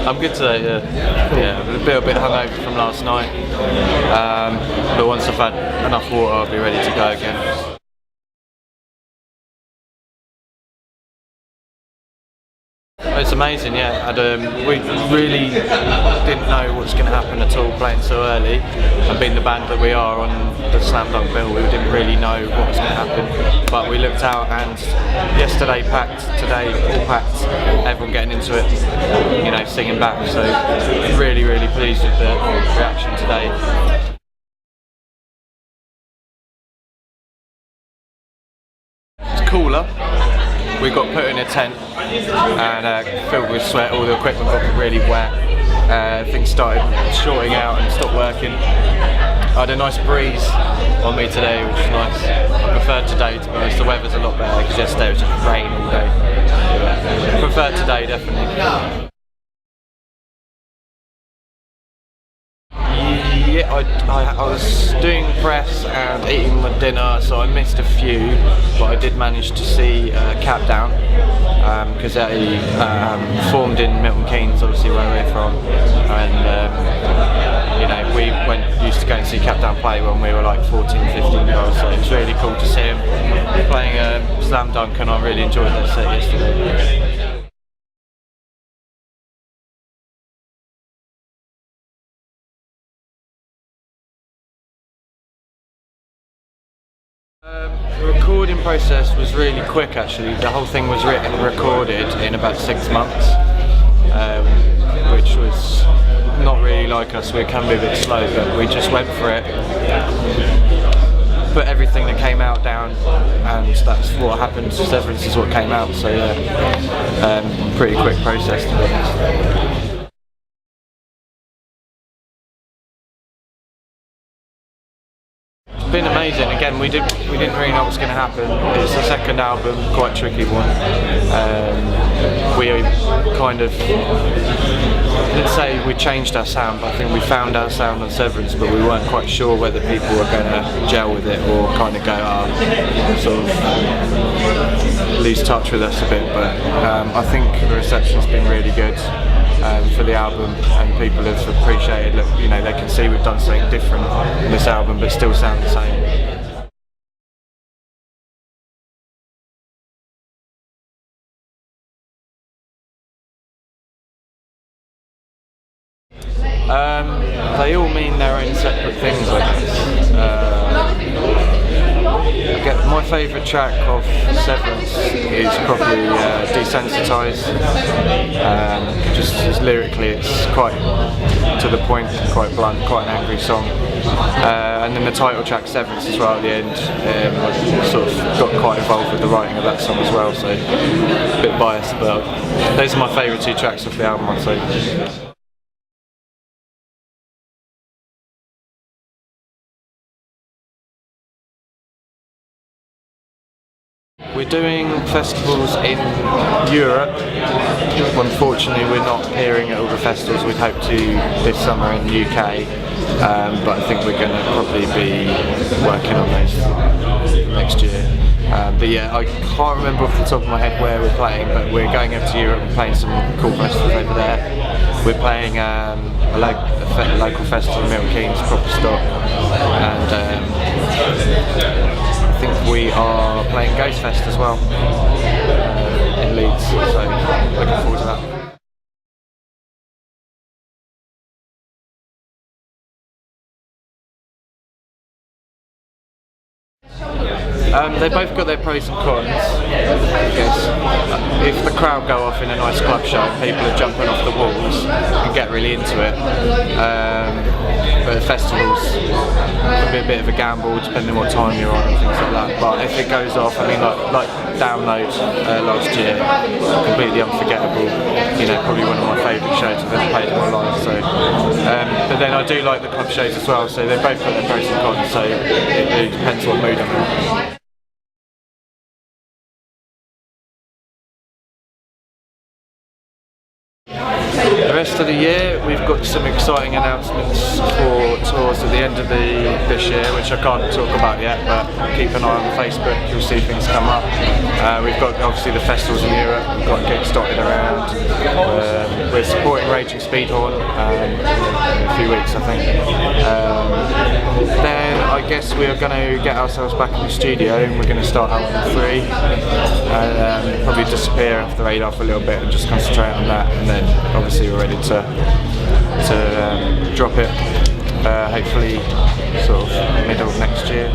I'm good today, yeah. A little bit hungover from last night, but once I've had enough water I'll be ready to go again. It's amazing, yeah. We really didn't know what was going to happen at all playing so early, and being the band that we are on the Slam Dunk bill, we didn't really know what was going to happen. But we looked out, and yesterday packed, today all packed, everyone getting into it, you know, singing back. So really, really pleased with the reaction today. It's cooler. We got put in a tent and filled with sweat. All the equipment got really wet. Things started shorting out and stopped working. I had a nice breeze on me today, which was nice. I preferred today, to be honest. The weather's a lot better because yesterday it was just rain all day. I preferred today, definitely. Yeah, I was doing press and eating my dinner, so I missed a few, but I did manage to see Capdown, because they formed in Milton Keynes, obviously where we're from, and you know, we used to go and see Capdown play when we were like 14, 15 years old, so it was really cool to see them playing Slam Dunk, and I really enjoyed their set yesterday. The recording process was really quick actually. The whole thing was written and recorded in about 6 months, which was not really like us. We can be a bit slow, but we just went for it, put everything that came out down, and that's what happened. Severance is what came out, so yeah, pretty quick process to be honest. It's been amazing. Again, we didn't really know what was going to happen. It's the second album, quite a tricky one. We kind of, I didn't say we changed our sound, but I think we found our sound on Severance, but we weren't quite sure whether people were going to gel with it or kind of go, sort of lose touch with us a bit. But I think the reception's been really good for the album, and people have appreciated. Look, you know, they can see we've done something different in this album, but still sound the same. They all mean their own separate things, I guess. My favourite track of Severance is probably Desensitised. Just as lyrically, it's quite to the point, quite blunt, quite an angry song. And then the title track, Severance, as well at the end. I sort of got quite involved with the writing of that song as well, so a bit biased, but those are my favourite 2 tracks off the album, I'd say. We're doing festivals in Europe. Unfortunately, we're not appearing at all the festivals we'd hoped to this summer in the UK, but I think we're going to probably be working on those next year. But yeah, I can't remember off the top of my head where we're playing, but we're going over to Europe and playing some cool festivals over there. We're playing a local festival in Milton Keynes, Proper Stock, and I think we are playing Ghost Fest as well in Leeds, so looking forward to that. They both got their pros and cons, I guess. If the crowd go off in a nice club show, people are jumping off the walls and get really into it. But festivals can be a bit of a gamble depending on what time you're on and things like that. But if it goes off, I mean, like Download last year, completely unforgettable. You know, probably one of my favourite shows I've ever played in my life. So, but then I do like the club shows as well. So they both got their pros and cons. So it really depends what mood I'm in. rest of the year, we've got some exciting announcements for tours at the end of this year, which I can't talk about yet, but keep an eye on Facebook, you'll see things come up. We've got obviously the festivals in Europe, we've got gigs dotted around. We're supporting Raging Speedhorn in a few weeks, I think. Then I guess we are going to get ourselves back in the studio and we're going to start album 3 and probably disappear off the radar for a little bit and just concentrate on that, and then obviously we're ready to drop it hopefully sort of middle of next year.